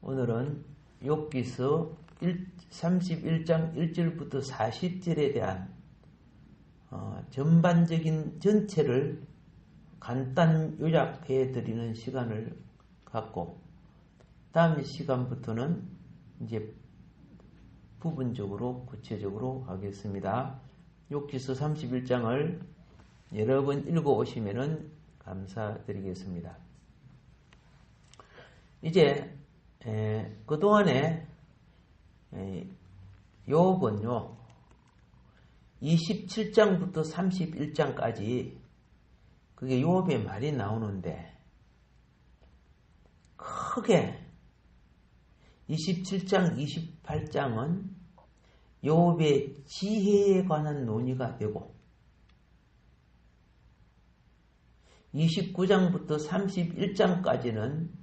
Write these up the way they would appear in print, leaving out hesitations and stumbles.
오늘은 욥기서 31장 1절부터 40절에 대한 전반적인 전체를 간단 요약해 드리는 시간을 갖고 다음 시간부터는 이제 부분적으로 구체적으로 하겠습니다. 욥기서 31장을 여러 번 읽어 오시면은 감사드리겠습니다. 이제 그동안에 욥은요 27장부터 31장까지 그게 욥의 말이 나오는데 크게 27장, 28장은 욥의 지혜에 관한 논의가 되고 29장부터 31장까지는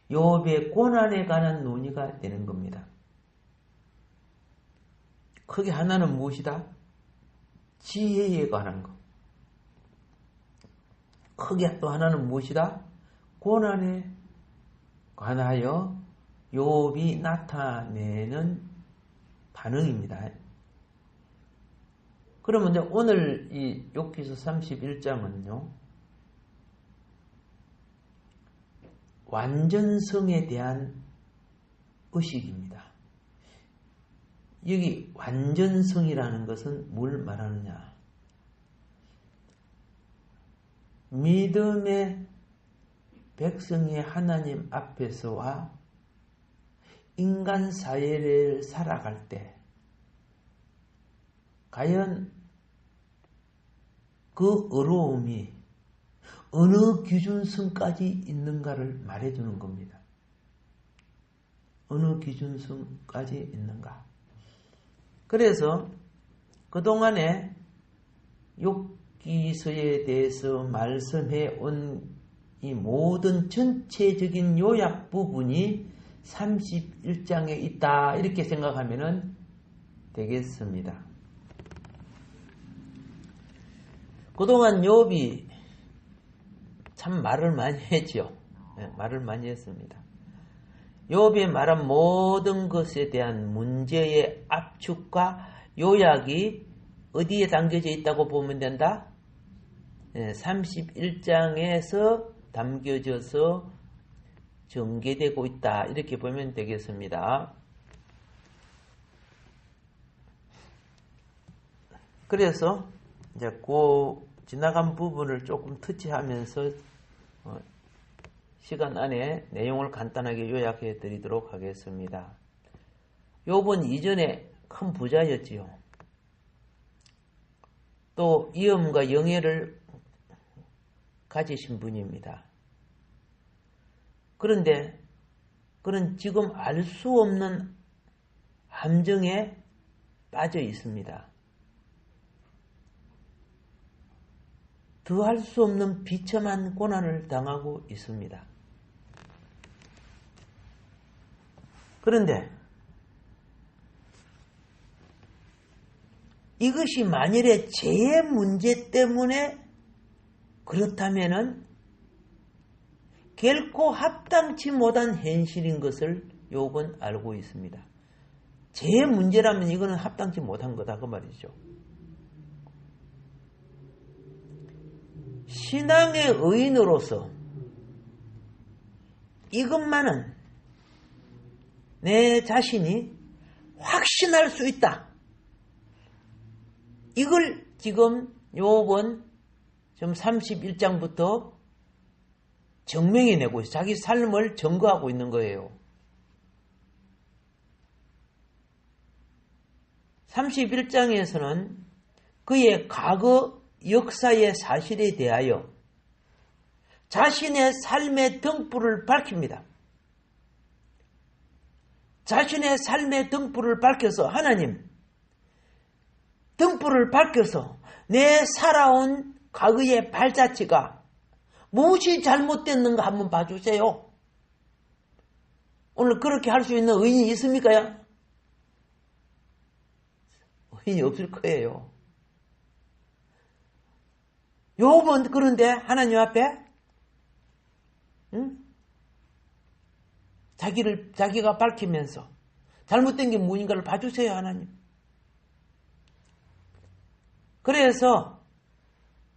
욥의 고난에 관한 논의가 되는 겁니다. 크게 하나는 무엇이다? 지혜에 관한 것. 크게 또 하나는 무엇이다? 고난에 관하여 욥이 나타내는 반응입니다. 그러면 오늘 이 욥기서 31장은요. 완전성에 대한 의식입니다. 여기 완전성이라는 것은 뭘 말하느냐? 믿음의 백성이 하나님 앞에서와 인간 사회를 살아갈 때 과연 그 어려움이 어느 기준선까지 있는가를 말해주는 겁니다. 어느 기준선까지 있는가. 그래서 그동안에 욥기서에 대해서 말씀해 온 이 모든 전체적인 요약 부분이 31장에 있다 이렇게 생각하면 되겠습니다. 그동안 욥이 참 말을 많이 했죠. 말을 많이 했습니다. 욥이 말한 모든 것에 대한 문제의 압축과 요약이 어디에 담겨져 있다고 보면 된다? 31장에서 담겨져서 전개되고 있다. 이렇게 보면 되겠습니다. 그래서 이제 그 지나간 부분을 조금 터치하면서 시간 안에 내용을 간단하게 요약해 드리도록 하겠습니다. 욥은 이전에 큰 부자였지요. 또 위엄과 영예를 가지신 분입니다. 그런데 그는 지금 알 수 없는 함정에 빠져 있습니다. 더할 수 없는 비참한 고난을 당하고 있습니다. 그런데 이것이 만일에 죄의 문제 때문에 그렇다면은 결코 합당치 못한 현실인 것을 욥은 알고 있습니다. 죄의 문제라면 이거는 합당치 못한 거다 그 말이죠. 신앙의 의인으로서 이것만은 내 자신이 확신할 수 있다. 이걸 지금 욥은 지금 31장부터 증명해내고 있어요. 자기 삶을 증거하고 있는 거예요. 31장에서는 그의 과거 역사의 사실에 대하여 자신의 삶의 등불을 밝힙니다. 자신의 삶의 등불을 밝혀서 하나님, 등불을 밝혀서 내 살아온 과거의 발자취가 무엇이 잘못됐는가 한번 봐주세요. 오늘 그렇게 할 수 있는 의인이 있습니까? 의인이 없을 거예요. 욥은 그런데 하나님 앞에 자기가 밝히면서 잘못된 게 무엇인가를 봐주세요, 하나님. 그래서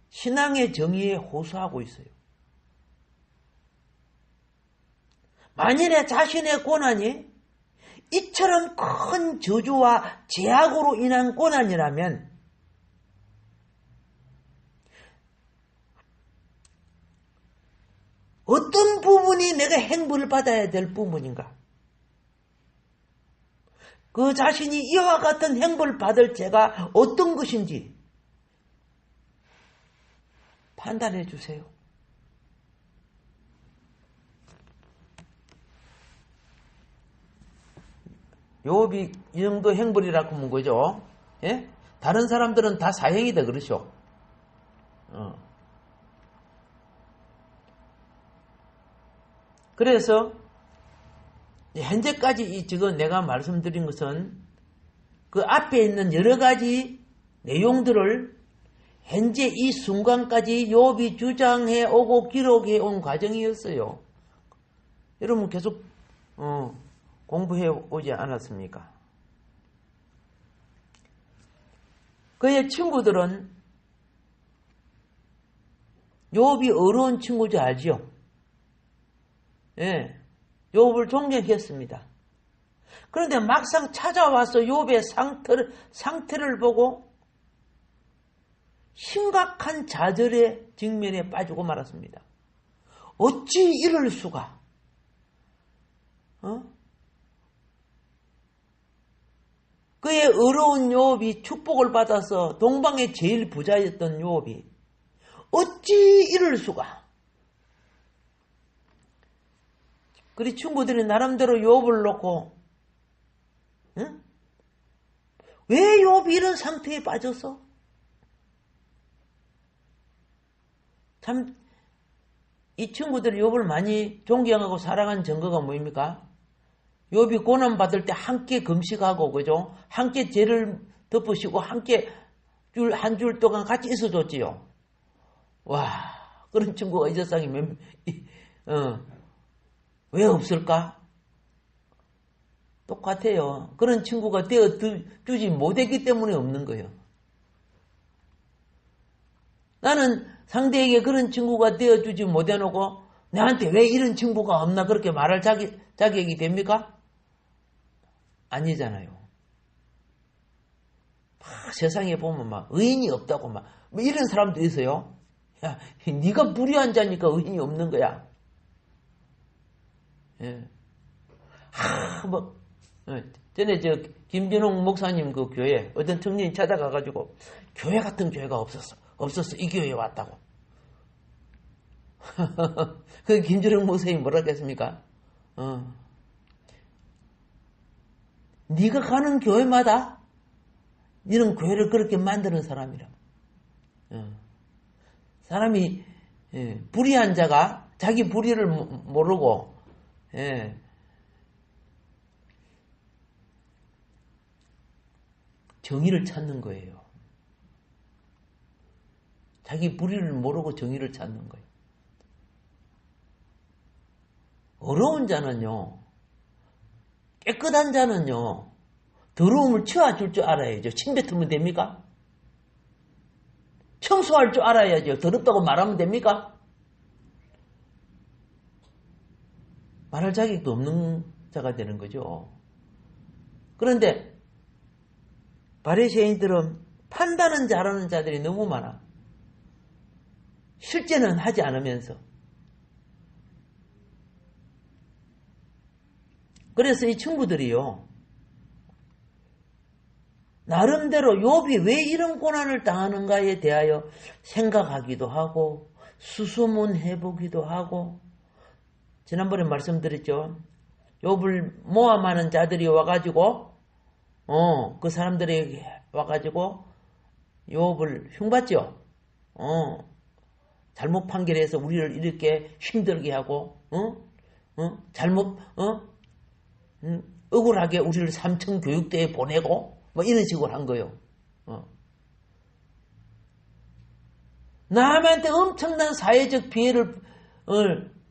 신앙의 정의에 호소하고 있어요. 만일에 자신의 고난이 이처럼 큰 저주와 제약으로 인한 고난이라면 어떤 부분이 내가 행보를 받아야 될 부분인가? 그 자신이 이와 같은 행보를 받을 죄가 어떤 것인지 판단해 주세요. 욥이 이 정도 행벌이라고 하면 거죠. 예? 다른 사람들은 다 사형이다 그러죠. 그래서 현재까지 지금 내가 말씀드린 것은 그 앞에 있는 여러 가지 내용들을 현재 이 순간까지 욥이 주장해 오고 기록해 온 과정이었어요. 여러분 계속 공부해 오지 않았습니까? 그의 친구들은 욥이 어려운 친구지 알지요? 예, 욥을 존경했습니다. 그런데 막상 찾아와서 욥의 상태를 보고 심각한 좌절의 직면에 빠지고 말았습니다. 어찌 이럴 수가? 그의 어려운 욥이 축복을 받아서 동방의 제일 부자였던 욥이 어찌 이럴 수가? 그리 친구들이 나름대로 욥을 놓고 왜 욥이 이런 상태에 빠졌어? 참 이 친구들이 욥을 많이 존경하고 사랑한 증거가 뭐입니까? 욥이 고난받을 때 함께 금식하고 그죠? 함께 죄를 덮으시고 함께 한 줄 동안 같이 있어줬지요. 와, 그런 친구가 이 세상에 왜 없을까? 똑같아요. 그런 친구가 되어주지 못했기 때문에 없는 거예요. 나는 상대에게 그런 친구가 되어주지 못해놓고 나한테 왜 이런 친구가 없나 그렇게 말할 자격이 됩니까? 아니잖아요. 세상에 보면 막 의인이 없다고 막 뭐 이런 사람도 있어요. 야, 네가 불의한 자니까 의인이 없는 거야. 예. 전에 김진홍 목사님 그 교회 어떤 청년이 찾아가가지고 교회 같은 교회가 없었어. 이 교회에 왔다고. 그 김진홍 목사님이 뭐라 했습니까? 네가 가는 교회마다 이런 교회를 그렇게 만드는 사람이라. 사람이 불의한 자가 자기 불의를 모르고 정의를 찾는 거예요. 자기 불의를 모르고 정의를 찾는 거예요. 어려운 자는요, 깨끗한 자는요, 더러움을 치워줄 줄 알아야죠. 침 뱉으면 됩니까? 청소할 줄 알아야죠. 더럽다고 말하면 됩니까? 말할 자격도 없는 자가 되는 거죠. 그런데 바리새인들은 판단은 잘하는 자들이 너무 많아. 실제는 하지 않으면서. 그래서 이 친구들이요, 나름대로 욥이 왜 이런 고난을 당하는가에 대하여 생각하기도 하고 수소문해보기도 하고, 지난번에 말씀드렸죠. 욥을 모함하는 자들이 와가지고 그 사람들이 와가지고 욥을 흉봤죠. 잘못 판결해서 우리를 이렇게 힘들게 하고 잘못 억울하게 우리를 삼층 교육대에 보내고 뭐 이런 식으로 한 거예요. 남한테 엄청난 사회적 피해를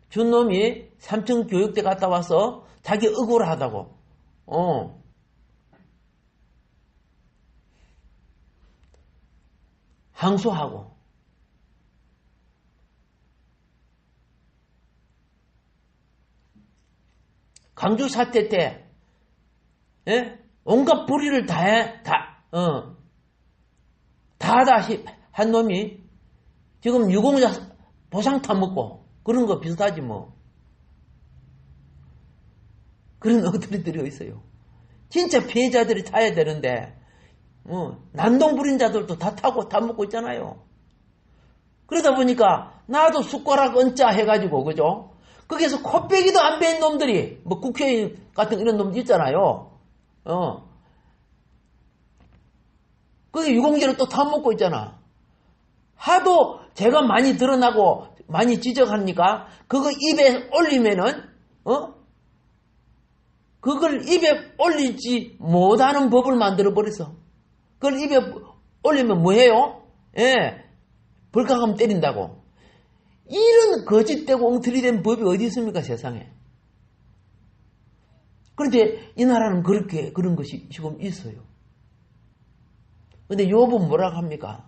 준 놈이 3층 교육대 갔다 와서 자기 억울하다고. 항소하고. 광주 사태 때, 온갖 불의를 한 놈이 지금 유공자 보상 타먹고 그런 거 비슷하지 뭐. 그런 엉터리들이 있어요. 진짜 피해자들이 타야 되는데 난동 부린 자들도 다 타고 다 먹고 있잖아요. 그러다 보니까 나도 숟가락 얹자 해가지고 그죠? 거기에서 코빼기도 안 뺀 놈들이 뭐 국회의원 같은 이런 놈들 있잖아요. 그게 유공자를 또 다 먹고 있잖아. 하도 제가 많이 드러나고 많이 지적하니까 그거 입에 올리면은 그걸 입에 올리지 못하는 법을 만들어 버렸어. 그걸 입에 올리면 뭐해요? 벌컥하면 때린다고. 이런 거짓되고 엉터리된 법이 어디 있습니까, 세상에? 그런데 이 나라는 그런 것이 지금 있어요. 근데 욥은 뭐라고 합니까?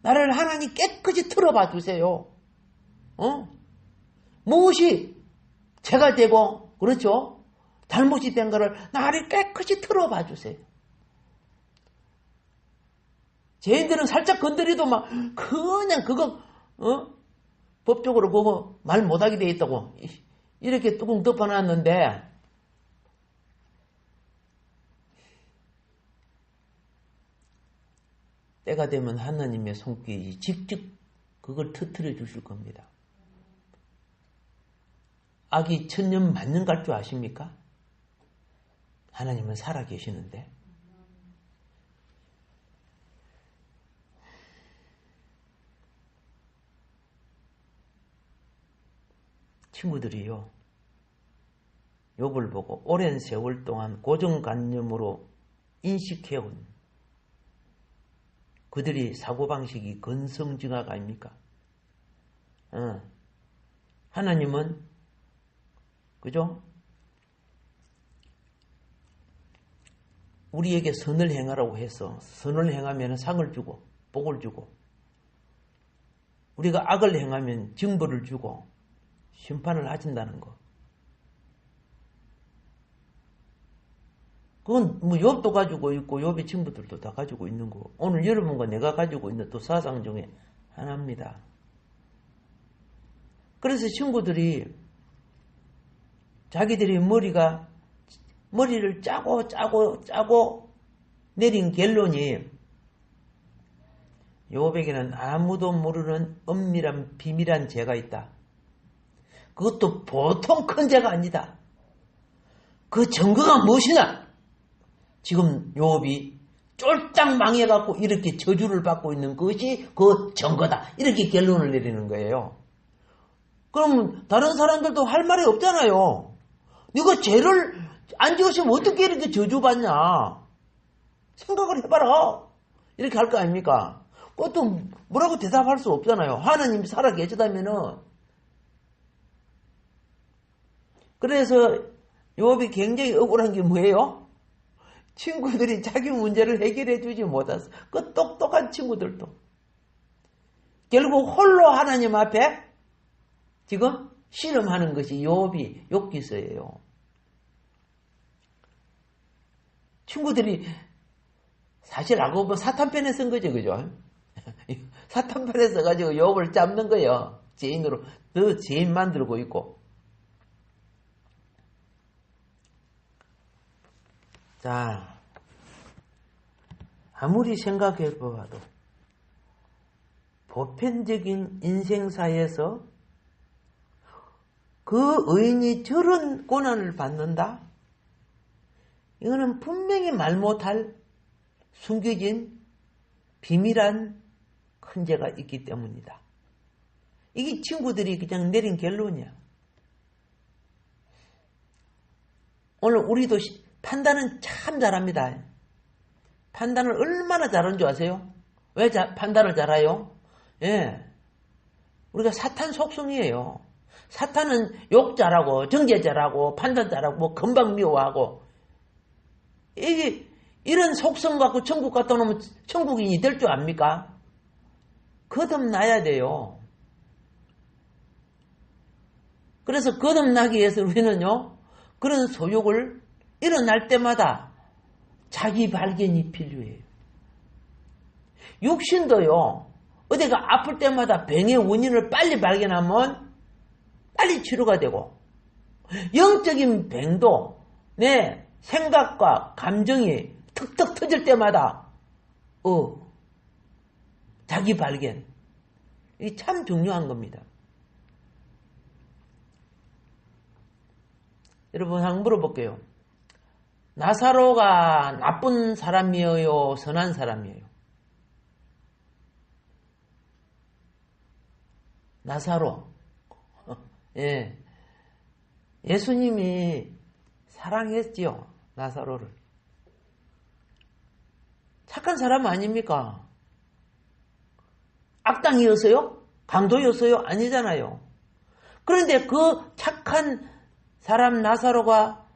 나를 하나님 깨끗이 틀어봐 주세요. 무엇이 죄가 되고, 그렇죠? 잘못이 된 거를 나를 깨끗이 틀어봐 주세요. 죄인들은 살짝 건드리도 막, 그냥 그거, 법적으로 그거 말 못하게 돼 있다고. 이렇게 뚜껑 덮어놨는데, 때가 되면 하나님의 손길이 직접 그걸 터뜨려 주실 겁니다. 악이 1000년 만년 갈 줄 아십니까? 하나님은 살아 계시는데. 친구들이요, 욥을 보고 오랜 세월 동안 고정관념으로 인식해온 그들이 사고방식이 건성징악 아닙니까? 하나님은, 그죠? 우리에게 선을 행하라고 해서 선을 행하면 상을 주고 복을 주고, 우리가 악을 행하면 징벌을 주고 심판을 하신다는 거. 그건 뭐 욥도 가지고 있고 욥의 친구들도 다 가지고 있는 거. 오늘 여러분과 내가 가지고 있는 또 사상 중에 하나입니다. 그래서 친구들이 자기들이 머리를 짜고 내린 결론이, 욥에게는 아무도 모르는 엄밀한 비밀한 죄가 있다. 그것도 보통 큰 죄가 아니다. 그 증거가 무엇이냐? 지금 욥이 쫄딱 망해갖고 이렇게 저주를 받고 있는 것이 그 증거다. 이렇게 결론을 내리는 거예요. 그럼 다른 사람들도 할 말이 없잖아요. 네가 죄를 안 지었으면 어떻게 이렇게 저주받냐? 생각을 해봐라. 이렇게 할 거 아닙니까? 그것도 뭐라고 대답할 수 없잖아요. 하나님이 살아 계시다면은. 그래서 욥이 굉장히 억울한 게 뭐예요? 친구들이 자기 문제를 해결해 주지 못해서, 그 똑똑한 친구들도 결국 홀로 하나님 앞에 지금 씨름하는 것이 욥이 욥기서예요. 친구들이 사실 알고 보면 사탄편에 쓴 거죠, 그죠? 사탄편에 써가지고 욥을 잡는 거예요. 죄인으로 더 죄인 만들고 있고. 자, 아무리 생각해봐도 보편적인 인생사에서 그 의인이 저런 고난을 받는다? 이거는 분명히 말 못할 숨겨진 비밀한 큰 죄가 있기 때문이다. 이게 친구들이 그냥 내린 결론이야. 오늘 우리도 판단은 참 잘합니다. 판단을 얼마나 잘하는 줄 아세요? 왜 판단을 잘해요? 우리가 사탄 속성이에요. 사탄은 욕 잘하고 정죄 잘하고 판단 잘하고 뭐 금방 미워하고 이런 속성 갖고 천국 갔다 오면 천국인이 될 줄 압니까? 거듭나야 돼요. 그래서 거듭나기 위해서 우리는요, 그런 소욕을 일어날 때마다 자기 발견이 필요해요. 육신도요, 어디가 아플 때마다 병의 원인을 빨리 발견하면 빨리 치료가 되고, 영적인 병도 내 생각과 감정이 턱턱 터질 때마다 자기 발견, 이게 참 중요한 겁니다. 여러분 한번 물어볼게요. 나사로가 나쁜 사람이에요? 선한 사람이에요? 나사로. 예. 예수님이 사랑했지요, 나사로를. 착한 사람 아닙니까? 악당이었어요? 강도였어요? 아니잖아요. 그런데 그 착한 사람 나사로가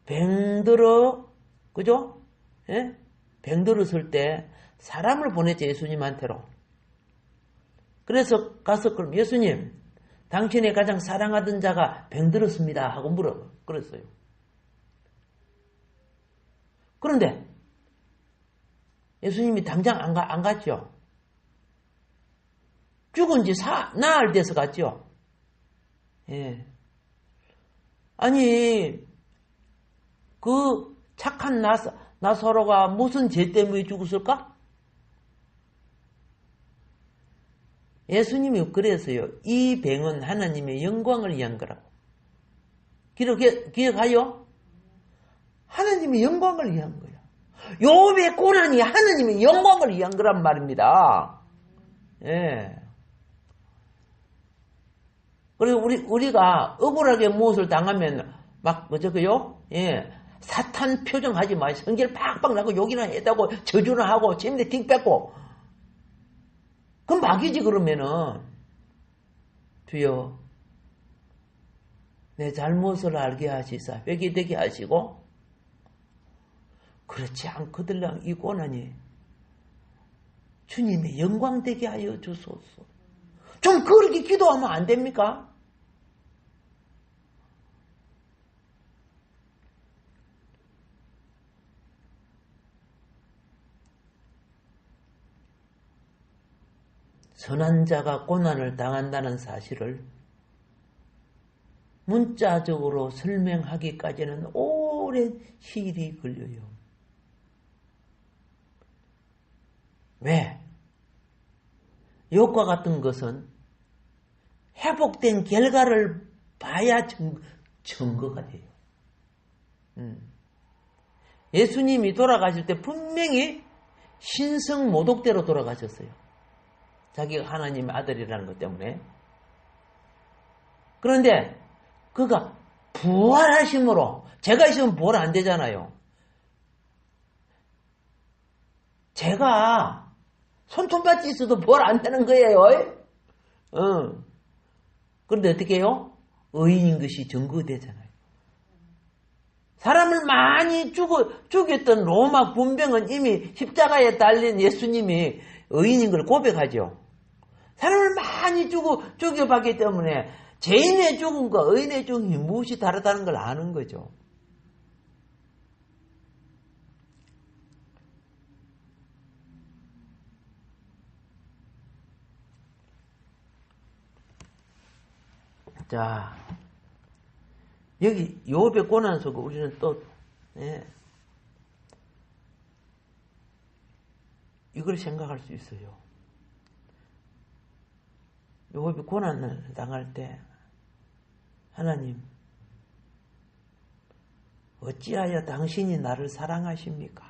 병들어, 그죠? 예? 병들었을 때 사람을 보냈죠, 예수님한테로. 그래서 가서, 그럼 예수님, 당신의 가장 사랑하던 자가 병들었습니다 하고 그랬어요. 그런데 예수님이 당장 안 갔죠. 죽은 지 나흘 돼서 갔죠. 예. 아니, 그 착한 나사로가 무슨 죄 때문에 죽었을까? 예수님이 그래서요, 이 병은 하나님의 영광을 위한 거라고. 기억하요? 하나님의 영광을 위한 거야. 욥의 고난이 하나님의 영광을 위한 거란 말입니다. 예. 그리고 우리가 억울하게 무엇을 당하면 뭐저거요? 예. 사탄 표정하지 마. 성질 팍팍 나고 욕이나 했다고 저주나 하고 재미에 틱 뺏고. 그럼 막이지 그러면은. 주여, 내 잘못을 알게 하시사 회개 되게 하시고, 그렇지 않거들랑 이 고난이 주님의 영광 되게 하여 주소서. 좀 그렇게 기도하면 안 됩니까? 선한 자가 고난을 당한다는 사실을 문자적으로 설명하기까지는 오랜 시일이 걸려요. 왜? 욥과 같은 것은 회복된 결과를 봐야 증거가 돼요. 예수님이 돌아가실 때 분명히 신성 모독대로 돌아가셨어요. 자기가 하나님의 아들이라는 것 때문에. 그런데 그가 부활하심으로, 제가 있으면 부활 안 되잖아요. 제가 손톱받치 있어도 부활 안 되는 거예요. 그런데 어떻게 해요? 의인인 것이 증거되잖아요. 사람을 많이 죽였던 로마 군병은 이미 십자가에 달린 예수님이 의인인 걸 고백하죠. 사람을 많이 죽여봤기 때문에 죄인의 죽음과 의인의 죽음이 무엇이 다르다는 걸 아는 거죠. 자, 여기 욥의 고난 속에 우리는 또 이걸 생각할 수 있어요. 욥이 고난을 당할 때 하나님, 어찌하여 당신이 나를 사랑하십니까?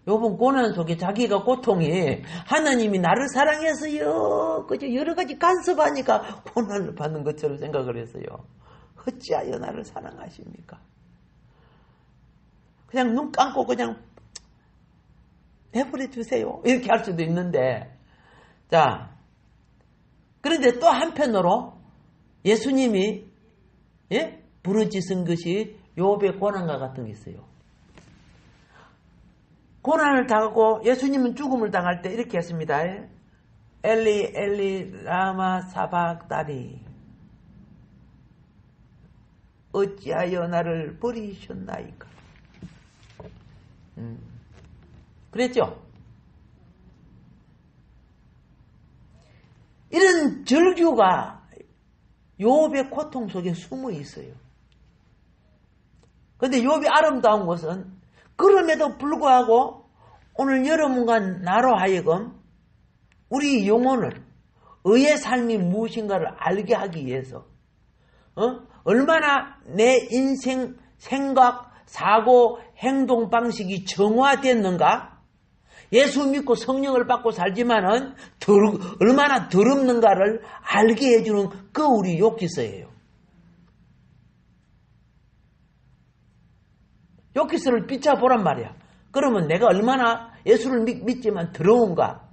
욥은 고난 속에 자기가 고통이 하나님이 나를 사랑해서요, 그저 여러 가지 간섭하니까 고난을 받는 것처럼 생각을 했어요. 어찌하여 나를 사랑하십니까? 그냥 눈 감고 그냥 내버려 주세요. 이렇게 할 수도 있는데, 자, 그런데 또 한편으로 예수님이 부르짖은 것이 욥의 고난과 같은 게 있어요. 고난을 당하고 예수님은 죽음을 당할 때 이렇게 했습니다. 엘리 엘리 라마 사박다니 어찌하여 나를 버리셨나이까. 그랬죠? 이런 절규가 욥의 고통 속에 숨어 있어요. 그런데 욥이 아름다운 것은 그럼에도 불구하고 오늘 여러분과 나로 하여금 우리 영혼을 의의 삶이 무엇인가를 알게 하기 위해서 얼마나 내 인생 생각, 사고, 행동 방식이 정화됐는가? 예수 믿고 성령을 받고 살지만은 얼마나 더럽는가를 알게 해주는 그 우리 욥기서예요. 욥기서를 비춰보란 말이야. 그러면 내가 얼마나 예수를 믿지만 더러운가?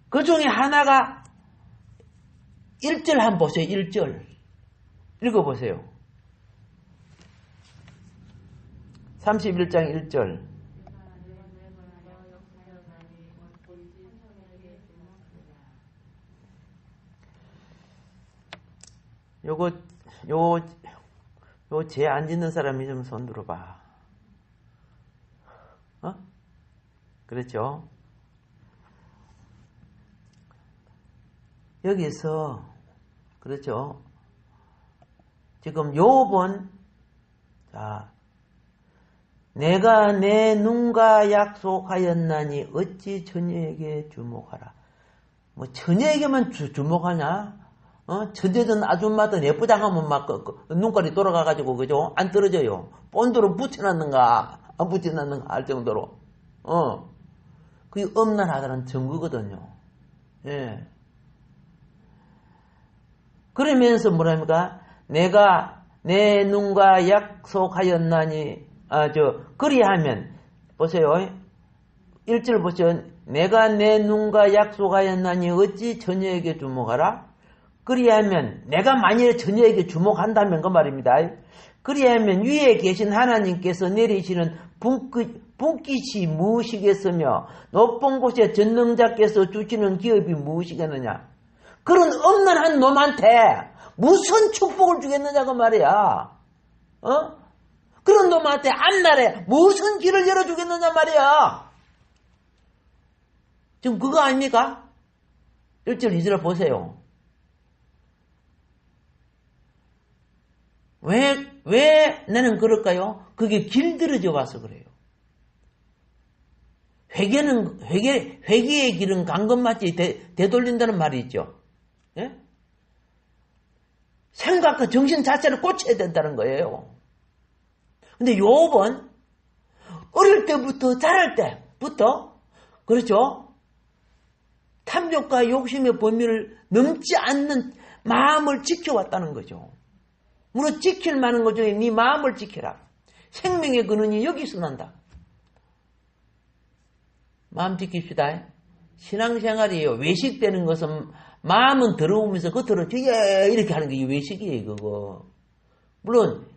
그 중에 하나가 1절 한번 보세요. 1절 읽어보세요. 31장 1절. 요 죄 안 짓는 사람이 좀 손 들어봐. 그렇죠? 여기서 그렇죠? 지금 욥은 자 내가 내 눈과 약속하였나니 어찌 처녀에게 주목하라. 뭐 처녀에게만 주목하냐? 처제든 아줌마든 예쁘다 하면 막 눈깔이 돌아가가지고 그죠? 안 떨어져요. 본드로 붙여놨는가 안 붙여놨는가 할 정도로 그게 엄난하다는 증거거든요. 예. 그러면서 뭐랍니까? 내가 내 눈과 약속하였나니 그리하면 보세요. 1절 보세요. 내가 내 눈과 약속하였나니 어찌 처녀에게 주목하라? 그리하면 내가 만일에 처녀에게 주목한다면 그 말입니다. 그리하면 위에 계신 하나님께서 내리시는 분깃이 무엇이겠으며 높은 곳에 전능자께서 주시는 기업이 무엇이겠느냐? 그런 엄난한 놈한테 무슨 축복을 주겠느냐 그 말이야. 그런 놈한테 앞날에 무슨 길을 열어주겠느냐 말이야. 지금 그거 아닙니까? 1절 2절을 보세요. 왜 나는 그럴까요? 그게 길들어져 와서 그래요. 회개의 길은 강건마치 되돌린다는 말이 있죠. 예? 생각과 정신 자체를 고쳐야 된다는 거예요. 근데 욥은 어릴 때부터 자랄 때부터 그렇죠? 탐욕과 욕심의 범위를 넘지 않는 마음을 지켜왔다는 거죠. 물론 지킬 만한 것 중에 네 마음을 지켜라. 생명의 근원이 여기서 난다. 마음 지킵시다. 신앙생활이에요. 외식되는 것은 마음은 더러우면서 겉으로 이렇게 하는 게 외식이에요. 그거. 물론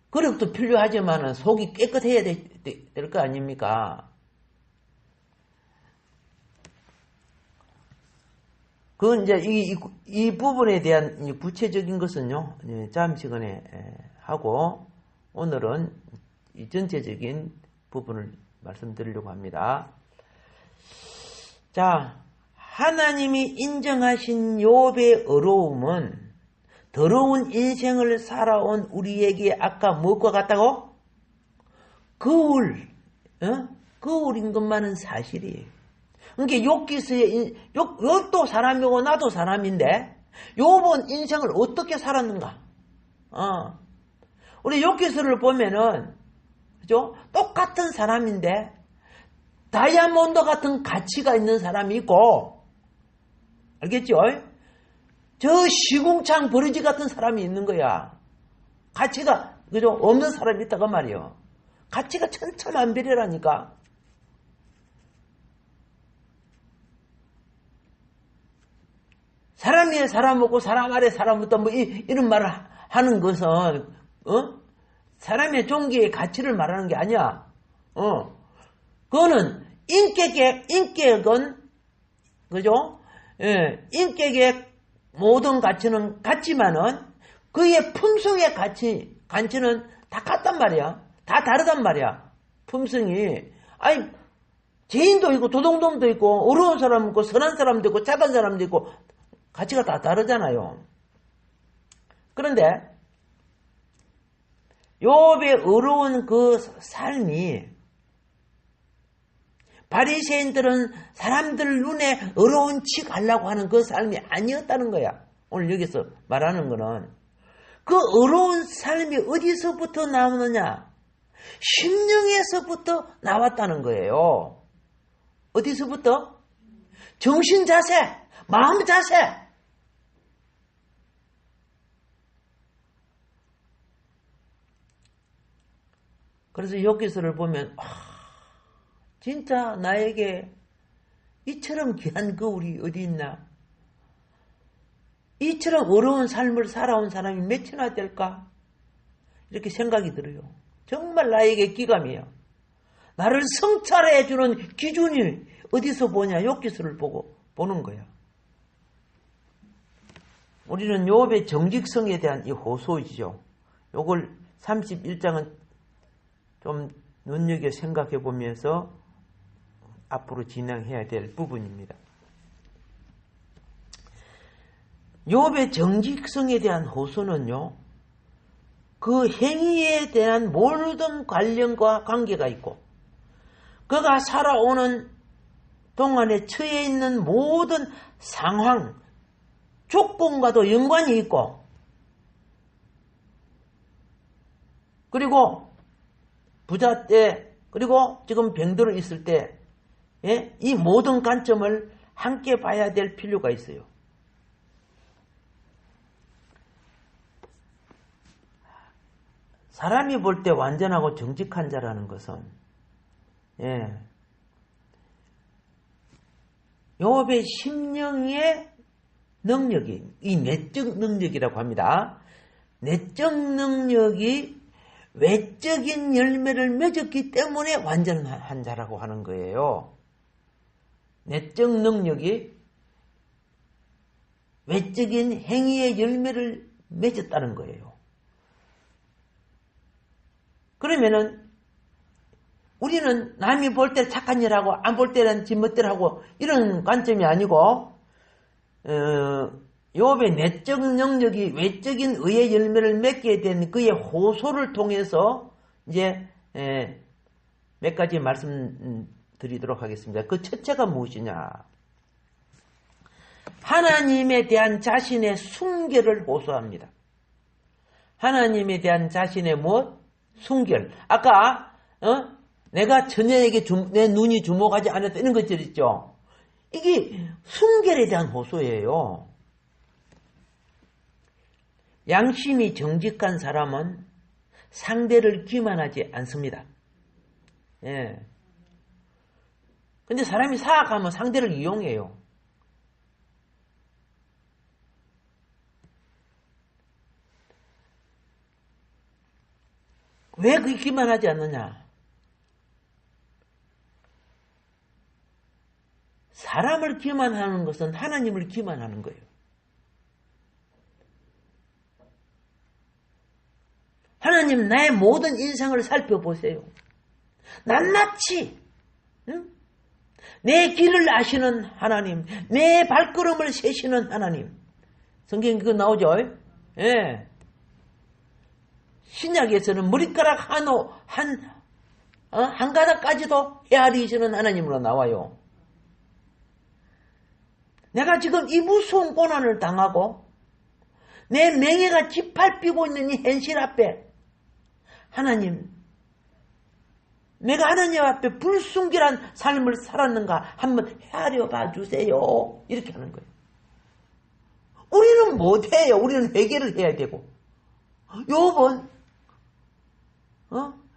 그릇도 필요하지만 속이 깨끗해야 될 거 아닙니까? 그건 이제 이 부분에 대한 구체적인 것은요, 다음 시간에 하고, 오늘은 이 전체적인 부분을 말씀드리려고 합니다. 자, 하나님이 인정하신 욥의 어려움은 더러운 인생을 살아온 우리에게 아까 무엇과 같다고? 거울인 것만은 사실이에요. 그러니까 욥도 사람이고 나도 사람인데 욥은 인생을 어떻게 살았는가? 우리 욥기서를 보면은 그죠? 똑같은 사람인데 다이아몬드 같은 가치가 있는 사람이 있고 알겠죠? 저 시궁창 버러지 같은 사람이 있는 거야. 가치가 그죠? 없는 사람이 있다고 말이요. 가치가 천차만별이라니까. 사람이 사람 먹고 사람 아래 사람 붙다 뭐 이런 말을 하는 것은 사람의 종기의 가치를 말하는 게 아니야. 그거는 인격은 그죠? 예, 인격의 모든 가치는 같지만은 그의 품성의 가치는 다 같단 말이야. 다 다르단 말이야. 품성이. 아니, 죄인도 있고 도둑놈도 있고 어려운 사람도 있고 선한 사람도 있고 착한 사람도 있고 가치가 다 다르잖아요. 그런데 욥의 어려운 그 삶이 바리새인들은 사람들 눈에 어려운 치 가려고 하는 그 삶이 아니었다는 거야. 오늘 여기서 말하는 거는 그 어려운 삶이 어디서부터 나오느냐? 심령에서부터 나왔다는 거예요. 어디서부터? 정신 자세, 마음 자세. 그래서 여기서를 보면 진짜 나에게 이처럼 귀한 거울이 어디 있나? 이처럼 어려운 삶을 살아온 사람이 몇이나 될까? 이렇게 생각이 들어요. 정말 나에게 기감이에요. 나를 성찰해 주는 기준이 어디서 보냐? 욥기서를 보는 거야. 우리는 욥의 정직성에 대한 이 호소이죠. 요걸 31장은 좀 눈여겨 생각해 보면서 앞으로 진행해야 될 부분입니다. 욥의 정직성에 대한 호소는요, 그 행위에 대한 모든 관련과 관계가 있고, 그가 살아오는 동안에 처해 있는 모든 상황, 조건과도 연관이 있고, 그리고 부자 때, 그리고 지금 병들어 있을 때, 이 모든 관점을 함께 봐야 될 필요가 있어요. 사람이 볼 때 완전하고 정직한 자라는 것은 욥의 심령의 능력이, 이 내적 능력이라고 합니다. 내적 능력이 외적인 열매를 맺었기 때문에 완전한 자라고 하는 거예요. 내적 능력이 외적인 행위의 열매를 맺었다는 거예요. 그러면은 우리는 남이 볼 때 착한 일하고 안 볼 때는 지멋대로하고 이런 관점이 아니고 욥의 내적 능력이 외적인 의의 열매를 맺게 된 그의 호소를 통해서 이제 몇 가지 말씀드리도록 하겠습니다. 그 첫째가 무엇이냐? 하나님에 대한 자신의 순결을 호소합니다. 하나님에 대한 자신의 무엇? 순결. 아까 내가 처녀에게 내 눈이 주목하지 않았다 이런 것들 있죠. 이게 순결에 대한 호소예요. 양심이 정직한 사람은 상대를 기만하지 않습니다. 예. 근데 사람이 사악하면 상대를 이용해요. 왜 그게 기만하지 않느냐? 사람을 기만하는 것은 하나님을 기만하는 거예요. 하나님 나의 모든 인생을 살펴보세요. 낱낱이 내 길을 아시는 하나님, 내 발걸음을 세시는 하나님. 성경에 그거 나오죠? 예. 신약에서는 머리카락 한 가닥까지도 헤아리시는 하나님으로 나와요. 내가 지금 이 무서운 고난을 당하고 내 맹해가 짓밟히고 있는 이 현실 앞에 하나님, 내가 하나님 앞에 불순결한 삶을 살았는가 한번 헤아려 봐 주세요. 이렇게 하는 거예요. 우리는 못해요. 우리는 회개를 해야 되고. 욥은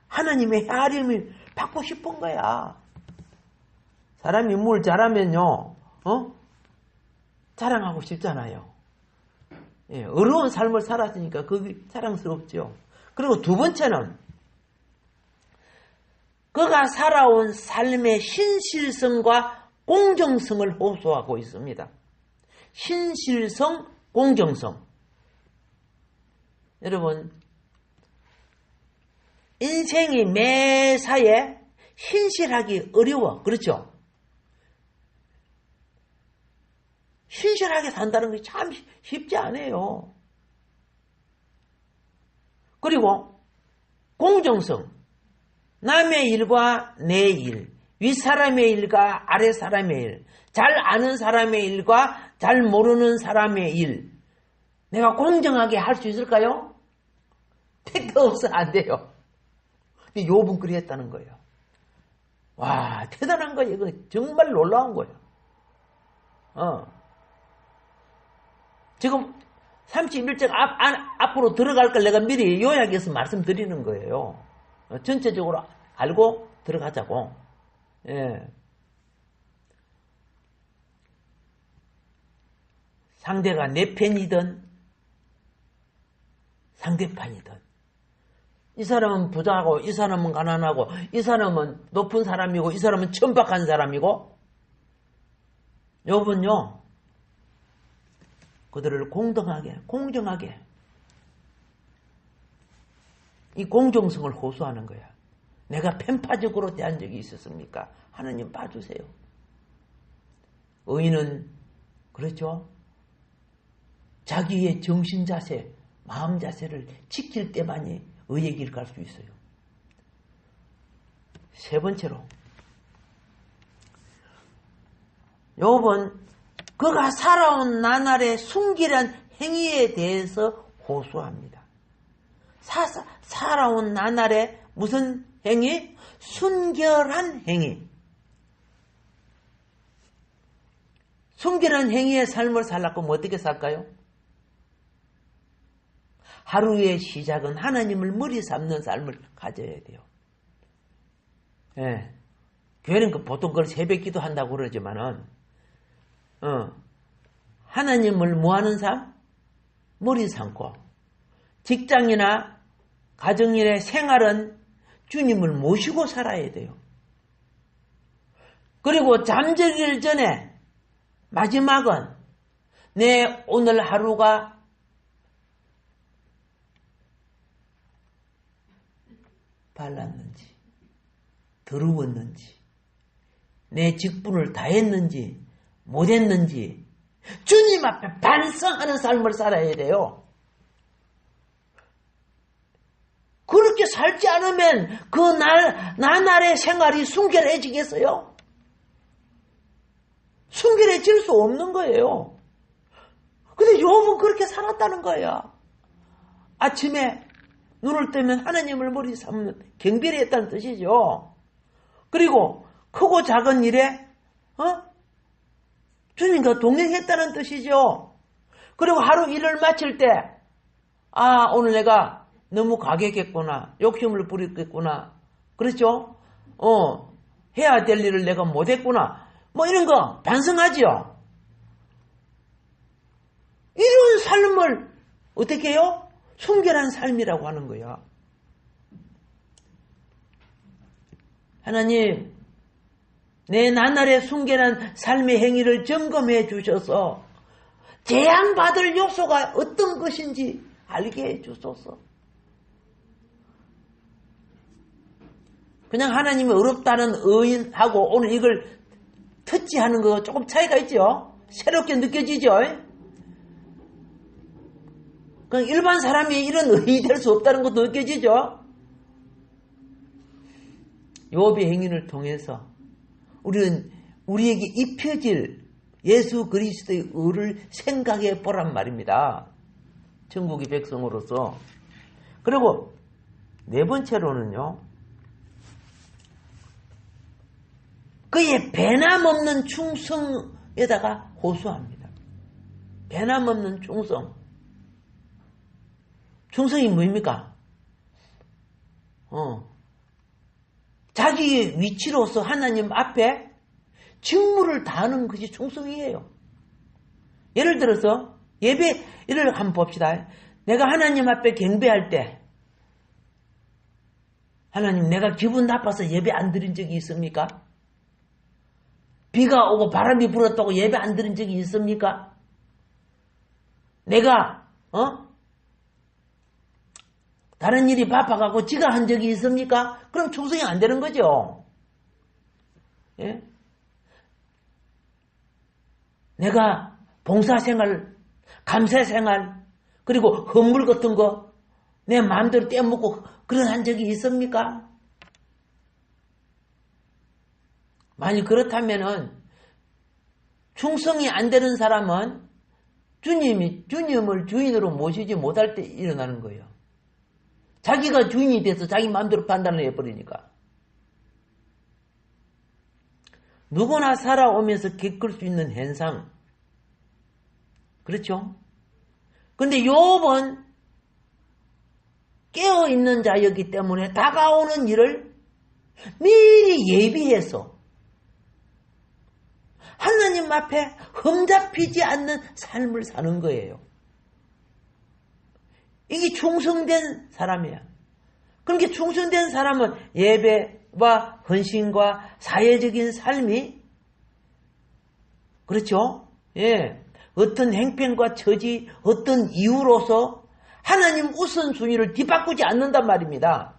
하나님의 헤아림을 받고 싶은 거야. 사람이 뭘 잘하면요, 자랑하고 싶잖아요. 예, 어려운 삶을 살았으니까 그게 자랑스럽죠. 그리고 두 번째는 그가 살아온 삶의 신실성과 공정성을 호소하고 있습니다. 신실성, 공정성. 여러분, 인생이 매사에 신실하기 어려워. 그렇죠? 신실하게 산다는 게 참 쉽지 않아요. 그리고 공정성. 남의 일과 내 일, 윗사람의 일과 아랫사람의 일, 잘 아는 사람의 일과 잘 모르는 사람의 일. 내가 공정하게 할 수 있을까요? 택도 없어 안 돼요. 욥은 그랬다는 거예요. 와, 대단한 거예요. 이거 정말 놀라운 거예요. 지금 31장 앞으로 들어갈 걸 내가 미리 요약해서 말씀드리는 거예요. 전체적으로 알고 들어가자고. 예. 상대가 내 편이든 상대편이든 이 사람은 부자고 이 사람은 가난하고 이 사람은 높은 사람이고 이 사람은 천박한 사람이고 욥은요 그들을 공정하게 이 공정성을 호소하는 거야. 내가 편파적으로 대한 적이 있었습니까? 하나님 봐주세요. 의인은 그렇죠. 자기의 정신 자세, 마음 자세를 지킬 때만이 의의 길 갈 수 있어요. 세 번째로 욥은 그가 살아온 나날의 순결한 행위에 대해서 호소합니다. 살아온 나날의 무슨 행위? 순결한 행위. 순결한 행위의 삶을 살려면 어떻게 살까요? 하루의 시작은 하나님을 머리 삼는 삶을 가져야 돼요. 예. 교회는 보통 그걸 새벽 기도 한다고 그러지만은, 하나님을 뭐 하는 삶? 머리 삼고. 직장이나 가정일의 생활은 주님을 모시고 살아야 돼요. 그리고 잠들기 전에 마지막은 내 오늘 하루가 발랐는지, 더러웠는지, 내 직분을 다했는지, 못했는지, 주님 앞에 반성하는 삶을 살아야 돼요. 그렇게 살지 않으면 그 나날의 생활이 순결해지겠어요? 순결해질 수 없는 거예요. 근데 욥은 그렇게 살았다는 거예요. 아침에 눈을 뜨면 하나님을 머리 삼는 경배를 했다는 뜻이죠. 그리고 크고 작은 일에 주님과 동행했다는 뜻이죠. 그리고 하루 일을 마칠 때 오늘 내가 너무 가격했구나. 욕심을 부렸겠구나. 그렇죠? 해야 될 일을 내가 못했구나. 뭐 이런 거 반성하지요. 이런 삶을 어떻게 해요? 순결한 삶이라고 하는 거야. 하나님, 내 나날의 순결한 삶의 행위를 점검해 주셔서 재앙받을 요소가 어떤 것인지 알게 해 주소서. 그냥 하나님이 어렵다는 의인하고 오늘 이걸 터치하는 거 조금 차이가 있죠? 새롭게 느껴지죠? 그냥 일반 사람이 이런 의인이 될 수 없다는 것도 느껴지죠? 욥의 행위를 통해서 우리는 우리에게 입혀질 예수 그리스도의 의를 생각해 보란 말입니다. 천국의 백성으로서. 그리고 네 번째로는요. 그의 배남없는 충성에다가 호소합니다. 배남없는 충성. 충성이 뭡니까? 자기의 위치로서 하나님 앞에 직무를 다하는 것이 충성이에요. 예를 들어서 예배를 한번 봅시다. 내가 하나님 앞에 경배할 때 하나님 내가 기분 나빠서 예배 안 드린 적이 있습니까? 비가 오고 바람이 불었다고 예배 안 드린 적이 있습니까? 내가 다른 일이 바빠가고 지가 한 적이 있습니까? 그럼 충성이 안 되는 거죠. 예? 내가 봉사생활, 감사생활, 그리고 헌물 같은 거 내 마음대로 떼먹고 그런 한 적이 있습니까? 만약 그렇다면은 충성이 안 되는 사람은 주님을 주인으로 모시지 못할 때 일어나는 거예요. 자기가 주인이 돼서 자기 마음대로 판단을 해버리니까. 누구나 살아오면서 겪을 수 있는 현상. 그렇죠? 근데 욥은 깨어있는 자였기 때문에 다가오는 일을 미리 예비해서 하나님 앞에 흠잡히지 않는 삶을 사는 거예요. 이게 충성된 사람이야. 그러니까 충성된 사람은 예배와 헌신과 사회적인 삶이 그렇죠? 예. 어떤 행편과 처지, 어떤 이유로서 하나님 우선순위를 뒤바꾸지 않는단 말입니다.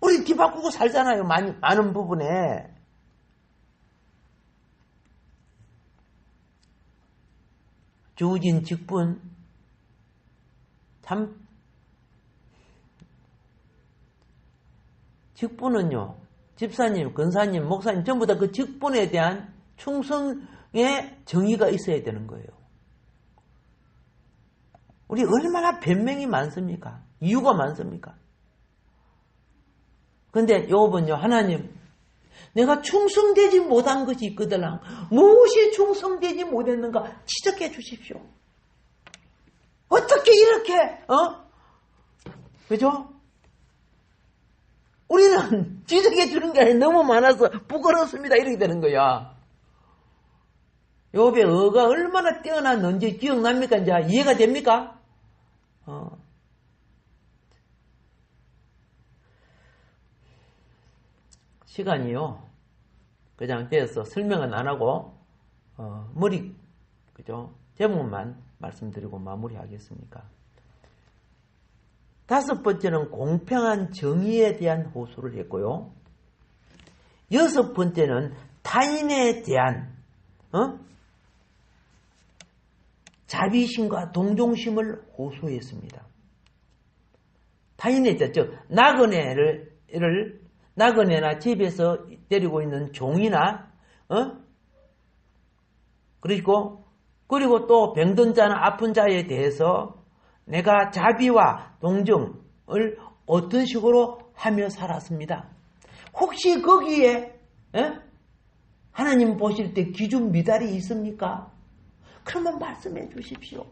우리 뒤바꾸고 살잖아요. 많은 부분에. 주어진 직분 참 직분은요. 집사님, 권사님, 목사님 전부 다 그 직분에 대한 충성의 정의가 있어야 되는 거예요. 우리 얼마나 변명이 많습니까? 이유가 많습니까? 근데 욥은요. 하나님 내가 충성되지 못한 것이 있거든. 무엇이 충성되지 못했는가 지적해 주십시오. 어떻게 이렇게 그죠? 우리는 지적해 주는 게 아니라 너무 많아서 부끄럽습니다. 이렇게 되는 거야. 욥의 어가 얼마나 뛰어났는지 기억납니까? 이제 이해가 됩니까? 시간이요. 그냥 되어서 설명은 안 하고 그죠? 제목만 말씀드리고 마무리하겠습니까? 5번째는 공평한 정의에 대한 호소를 했고요. 6번째는 타인에 대한 자비심과 동정심을 호소했습니다. 타인에 대한 즉 나그네나 집에서 데리고 있는 종이나 그리고 또 병든 자나 아픈 자에 대해서 내가 자비와 동정을 어떤 식으로 하며 살았습니다. 혹시 거기에 하나님 보실 때 기준 미달이 있습니까? 그러면 말씀해 주십시오.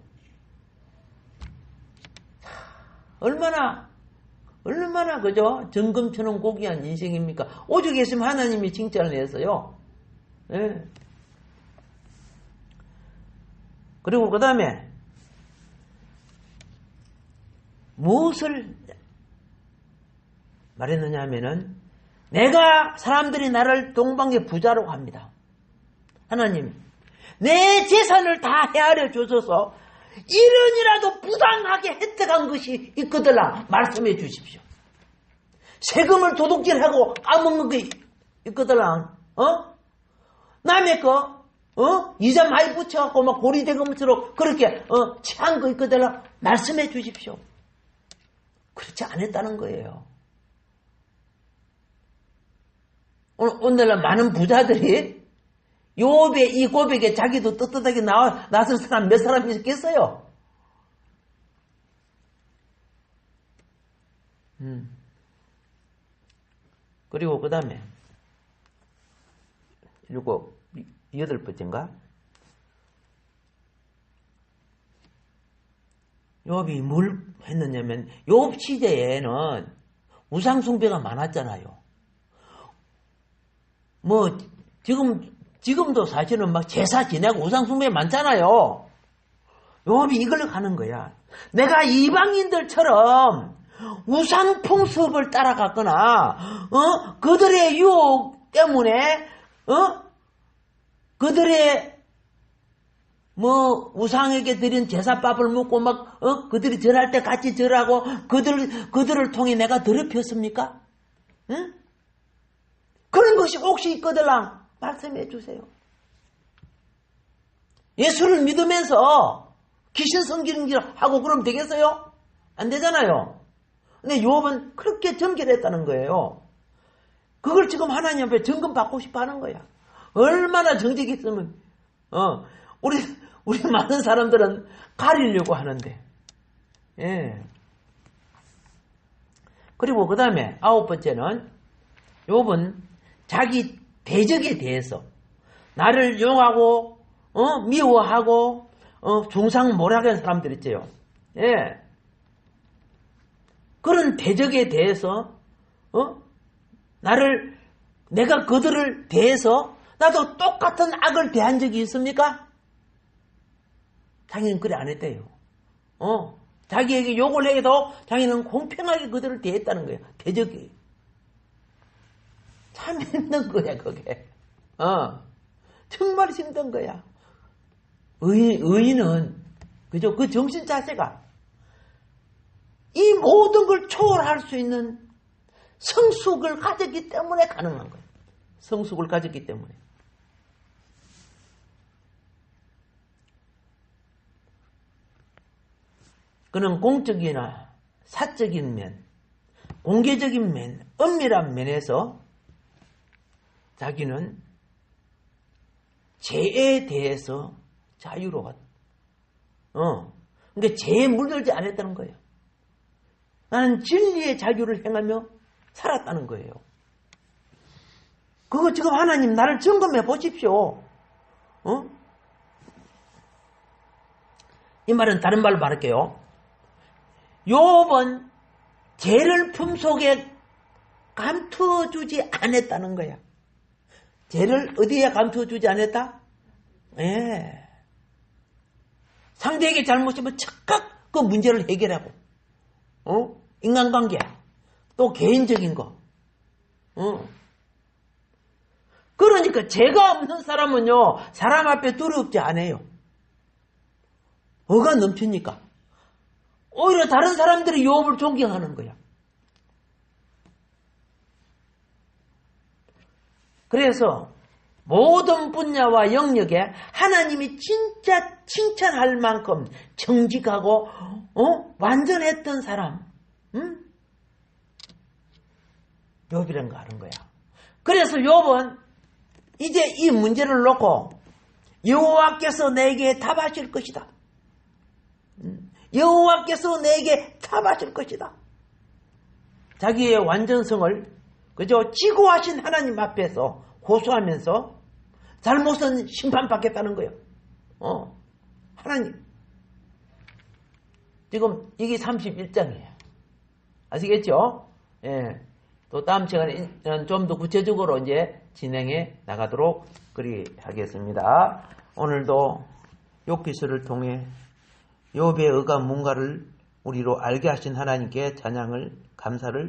얼마나 그죠? 정금처럼 고귀한 인생입니까? 오죽 했으면 하나님이 칭찬을 했어요. 예. 그리고 그 다음에 무엇을 말했느냐 하면은 내가 사람들이 나를 동방의 부자라고 합니다. 하나님 내 재산을 다 헤아려 주셔서 이런이라도 부당하게 혜택한 것이 있거들라 말씀해 주십시오. 세금을 도둑질하고 까먹는 게 있거들라 남의 거 이자 많이 붙여갖고 막 고리대금처럼 그렇게 취한 거 있거들라 말씀해 주십시오. 그렇지 않았다는 거예요. 오늘날 많은 부자들이 욥의 이 고백에 자기도 떳떳하게 나설 사람 몇 사람이 있겠어요? 그리고 그 다음에 8번째인가? 욥이 뭘 했느냐면 욥 시대에는 우상숭배가 많았잖아요. 지금 지금도 사실은 막 제사 지내고 우상숭배 많잖아요. 요업이 이걸 가는 거야. 내가 이방인들처럼 우상 풍습을 따라갔거나, 그들의 유혹 때문에, 그들의 우상에게 드린 제사밥을 먹고 그들이 절할 때 같이 절하고, 그들을 통해 내가 더럽혔습니까? 응? 그런 것이 혹시 있거들랑 말씀해 주세요. 예수를 믿으면서 귀신 성기하고 그러면 되겠어요? 안 되잖아요. 근데 요업은 그렇게 정결했다는 거예요. 그걸 지금 하나님 앞에 점검 받고 싶어 하는 거야. 얼마나 정직했으면, 우리 많은 사람들은 가리려고 하는데, 예. 그리고 그 다음에 9번째는, 요업은 자기 대적에 대해서, 나를 용하고, 미워하고, 중상모략한 사람들 있죠. 예. 그런 대적에 대해서, 내가 그들을 대해서 나도 똑같은 악을 대한 적이 있습니까? 자기는 그래 안 했대요. 자기에게 욕을 해도 자기는 공평하게 그들을 대했다는 거예요. 대적이. 참 힘든 거야, 그게. 정말 힘든 거야. 의인은, 그죠? 그 정신 자세가 이 모든 걸 초월할 수 있는 성숙을 가졌기 때문에 가능한 거예요. 성숙을 가졌기 때문에. 그는 공적이나 사적인 면, 공개적인 면, 엄밀한 면에서 자기는 죄에 대해서 자유로웠다. 그러니까 죄에 물들지 않았다는 거예요. 나는 진리의 자유를 행하며 살았다는 거예요. 그거 지금 하나님 나를 점검해 보십시오. 이 말은 다른 말로 말할게요. 요업은 죄를 품속에 감투어주지 않았다는 거야. 죄를 어디에 감투어주지 않았다? 예. 상대에게 잘못이면 즉각 그 문제를 해결하고, 인간관계, 또 개인적인 거. 그러니까 죄가 없는 사람은요, 사람 앞에 두렵지 않아요. 뭐가 넘치니까. 오히려 다른 사람들이 요업을 존경하는 거야. 그래서 모든 분야와 영역에 하나님이 진짜 칭찬할 만큼 정직하고 완전했던 사람, 욥이란 거 아는 거야. 그래서 욥은 이제 이 문제를 놓고 여호와께서 내게 답하실 것이다. 여호와께서 내게 답하실 것이다. 자기의 완전성을 그저 지고하신 하나님 앞에서 호소하면서 잘못은 심판받겠다는 거예요. 하나님. 지금 이게 31장이에요. 아시겠죠? 예. 또 다음 시간에 좀 더 구체적으로 이제 진행해 나가도록 그리 하겠습니다. 오늘도 욥기서를 통해 욥의 의가 뭔가를 우리로 알게 하신 하나님께 찬양을 감사를